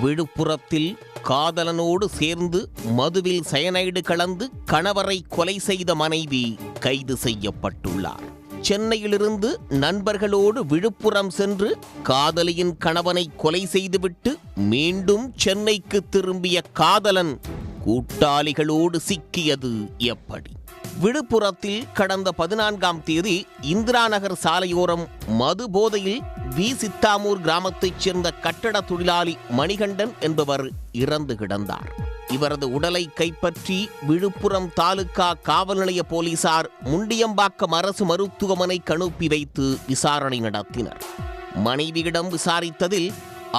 விழுப்புரத்தில் காதலனோடு சேர்ந்து மதுவில் சயனைடு கலந்து கணவரை கொலை செய்த மனைவி கைது செய்யப்பட்டுள்ளார். சென்னையிலிருந்து நண்பர்களோடு விழுப்புரம் சென்று காதலியின் கணவனை கொலை செய்துவிட்டு மீண்டும் சென்னைக்கு திரும்பிய காதலன் கூட்டாளிகளோடு சிக்கியது எப்படி? விழுப்புரத்தில் கடந்த 14ஆம் தேதி இந்திரா நகர் சாலையோரம் மது போதையில் வி. சித்தாமூர் கிராமத்தைச் சேர்ந்த கட்டட தொழிலாளி மணிகண்டன் என்பவர் இறந்து கிடந்தார். இவரது உடலை கைப்பற்றி விழுப்புரம் தாலுகா காவல் நிலைய போலீசார் முண்டியம்பாக்கம் அரசு மருத்துவமனைக்கு அனுப்பி வைத்து விசாரணை நடத்தினர். மனைவியிடம் விசாரித்ததில்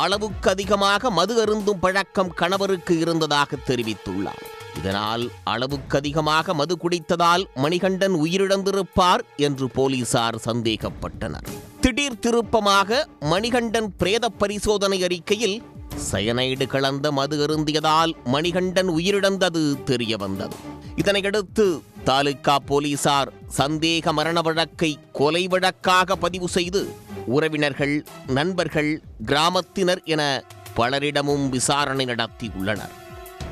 அளவுக்கு அதிகமாக மது அருந்தும் பழக்கம் கணவருக்கு இருந்ததாக தெரிவித்துள்ளார். இதனால் அளவுக்கு அதிகமாக மது குடித்ததால் மணிகண்டன் உயிரிழந்திருப்பார் என்று போலீசார் சந்தேகப்பட்டனர். திடீர் திருப்பமாக மணிகண்டன் பிரேத பரிசோதனை அறிக்கையில் சயனைடு கலந்த மது அருந்தியதால் மணிகண்டன் உயிரிழந்தது தெரிய வந்தது. இதனையடுத்து தாலுகா போலீசார் சந்தேக மரண வழக்கை கொலை வழக்காக பதிவு செய்து உறவினர்கள், நண்பர்கள், கிராமத்தினர் என பலரிடமும் விசாரணை நடத்தியுள்ளனர்.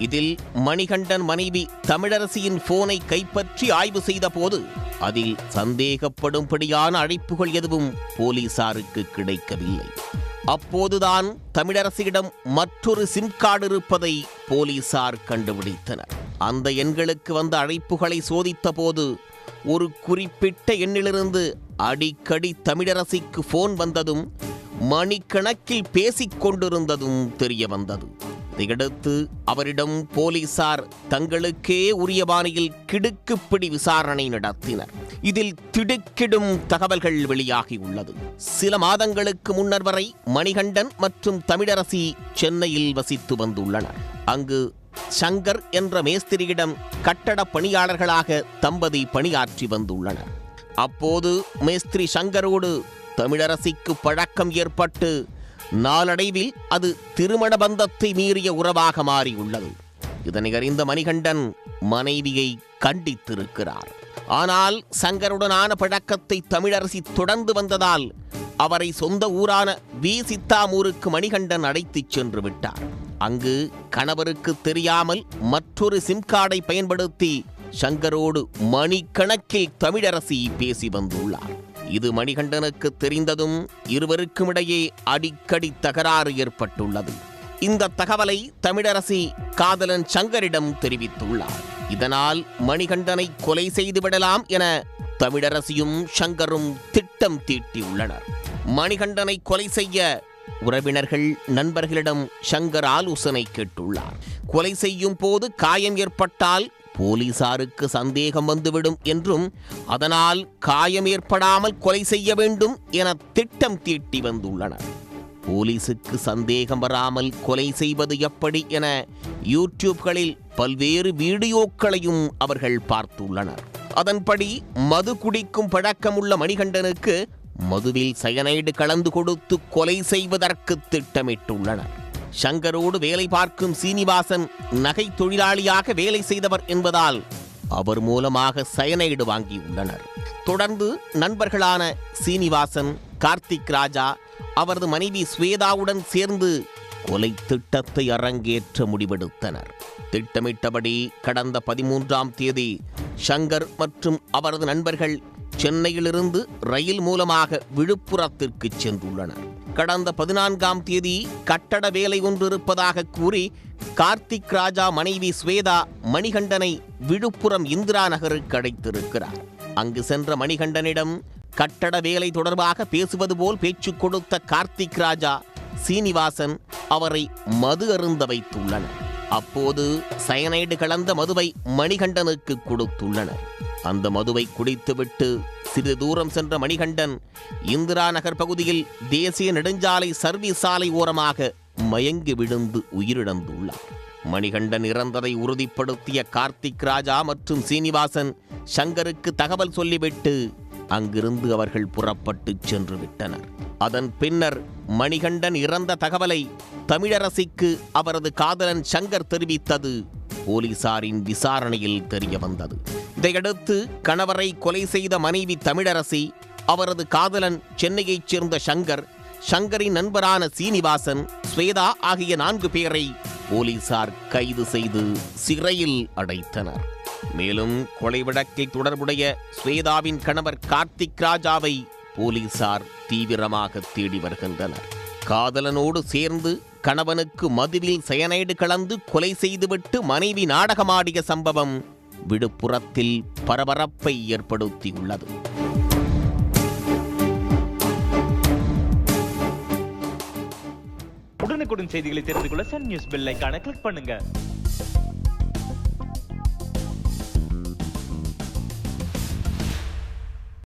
இதில் மணிகண்டன் மனைவி தமிழரசியின் போனை கைப்பற்றி ஆய்வு செய்த போது அதில் சந்தேகப்படும்படியான அழைப்புகள் எதுவும் போலீசாருக்கு கிடைக்கவில்லை. அப்போதுதான் தமிழரசியிடம் மற்றொரு சிம் கார்டு இருப்பதை போலீசார் கண்டுபிடித்தனர். அந்த எண்களுக்கு வந்த அழைப்புகளை சோதித்த போது ஒரு குறிப்பிட்ட எண்ணிலிருந்து அடிக்கடி தமிழரசிக்கு போன் வந்ததும் மணிக்கணக்கில் பேசிக் கொண்டிருந்ததும் தெரிய வந்தது. இதையடுத்து அவரிடம் போலீசார் தங்களுக்கே உரிய பாணியில் கிடுக்குப்பிடி விசாரணை நடத்தினர். இதில் திடுக்கிடும் தகவல்கள் வெளியாகியுள்ளது. சில மாதங்களுக்கு முன்னர் வரை மணிகண்டன் மற்றும் தமிழரசி சென்னையில் வசித்து வந்துள்ளனர். அங்கு சங்கர் என்ற மேஸ்திரியிடம் கட்டட பணியாளர்களாக தம்பதி பணியாற்றி வந்துள்ளனர். அப்போது மேஸ்திரி சங்கரோடு தமிழரசிக்கு பழக்கம் ஏற்பட்டு நாளடைவில் அது திருமண பந்தத்தை மீறிய உறவாக மாறியுள்ளது. இதனை அறிந்த மணிகண்டன் மனைவியை கண்டித்திருக்கிறார். ஆனால் சங்கருடனான பழக்கத்தை தமிழரசி தொடர்ந்து வந்ததால் அவரை சொந்த ஊரான வி. சித்தாமூருக்கு மணிகண்டன் அழைத்துச் சென்று விட்டார். அங்கு கணவருக்கு தெரியாமல் மற்றொரு சிம் கார்டை பயன்படுத்தி சங்கரோடு மணிக்கணக்கில் தமிழரசி பேசி வந்துள்ளார். இது மணிகண்டனுக்கு தெரிந்ததும் இருவருக்கும் இடையே அடிக்கடி தகராறு ஏற்பட்டுள்ளது. இந்த தகவலை தமிழரசி காதலன் சங்கரிடம் தெரிவித்துள்ளார். இதனால் மணிகண்டனை கொலை செய்துவிடலாம் என தமிழரசியும் சங்கரும் திட்டம் தீட்டியுள்ளனர். மணிகண்டனை கொலை செய்ய உறவினர்கள், நண்பர்களிடம் சங்கர் ஆலோசனை கேட்டுள்ளார். கொலை செய்யும் போது காயம் ஏற்பட்டால் போலீசாருக்கு சந்தேகம் வந்துவிடும் என்றும் அதனால் காயம் ஏற்படாமல் கொலை செய்ய வேண்டும் என திட்டம் தீட்டி வந்துள்ளனர். போலீசுக்கு சந்தேகம் வராமல் கொலை செய்வது எப்படி என யூடியூப்களில் பல்வேறு வீடியோக்களையும் அவர்கள் பார்த்துள்ளனர். அதன்படி மது குடிக்கும் பழக்கமுள்ள மணிகண்டனுக்கு மதுவில் சயனைடு கலந்து கொடுத்து கொலை செய்வதற்கு திட்டமிட்டுள்ளனர். சங்கரோடு வேலை பார்க்கும் சீனிவாசன் நகை தொழிலாளியாக வேலை செய்தவர் என்பதால் அவர் மூலமாக சயனைடு வாங்கியுள்ளனர். தொடர்ந்து நண்பர்களான சீனிவாசன், கார்த்திக் ராஜா, அவரது மனைவி ஸ்வேதாவுடன் சேர்ந்து கொலை திட்டத்தை அரங்கேற்ற முடிவெடுத்தனர். திட்டமிட்டபடி கடந்த 13ஆம் தேதி சங்கர் மற்றும் அவரது நண்பர்கள் சென்னையிலிருந்து ரயில் மூலமாக விழுப்புரத்திற்கு சென்றுள்ளனர். கடந்த 14ஆம் தேதி கட்டட வேலை ஒன்று இருப்பதாக கூறி கார்த்திக் ராஜா மனைவி ஸ்வேதா மணிகண்டனை விழுப்புரம் இந்திரா நகருக்கு அழைத்திருக்கிறார். அங்கு சென்ற மணிகண்டனிடம் கட்டட வேலை தொடர்பாக பேசுவது போல் பேச்சு கொடுத்த கார்த்திக் ராஜா, சீனிவாசன் அவரை மது அருந்த வைத்துள்ளனர். அப்போது சயனைடு கலந்த மதுவை மணிகண்டனுக்கு கொடுத்துள்ளனர். அந்த மதுவை குடித்துவிட்டு சிறிது தூரம் சென்ற மணிகண்டன் இந்திரா நகர் பகுதியில் தேசிய நெடுஞ்சாலை சர்வீஸ் சாலை ஓரமாக மயங்கி விழுந்து உயிரிழந்துள்ளார். மணிகண்டன் இறந்ததை உறுதிப்படுத்திய கார்த்திக் ராஜா மற்றும் சீனிவாசன் சங்கருக்கு தகவல் சொல்லிவிட்டு அங்கிருந்து அவர்கள் புறப்பட்டு சென்று விட்டனர். அதன் பின்னர் மணிகண்டன் இறந்த தகவலை தமிழரசிக்கு அவரது காதலன் சங்கர் தெரிவித்தது போலீசாரின் விசாரணையில் தெரிய வந்தது. இதையடுத்து கணவரை கொலை செய்த மனைவி தமிழரசி, அவரது காதலன் சென்னையைச் சேர்ந்த சங்கர், சங்கரின் நண்பரான சீனிவாசன், ஸ்வேதா ஆகிய 4 பேரை போலீசார் கைது செய்து சிறையில் அடைத்தனர். மேலும் கொலை வழக்கில் தொடர்புடைய ஸ்வேதாவின் கணவர் கார்த்திக் ராஜாவை போலீசார் தீவிரமாக தேடி வருகின்றனர். காதலனோடு சேர்ந்து கணவனுக்கு மதுவில் சயனைடு கலந்து கொலை செய்துவிட்டு மனைவி நாடகமாடிய சம்பவம் விழுப்புரத்தில் பரபரப்பை ஏற்படுத்தியுள்ளது. உடனுக்குடன் செய்திகளை தெரிந்து கொள்ள சன் நியூஸ் பெல் ஐகானை கிளிக் பண்ணுங்க.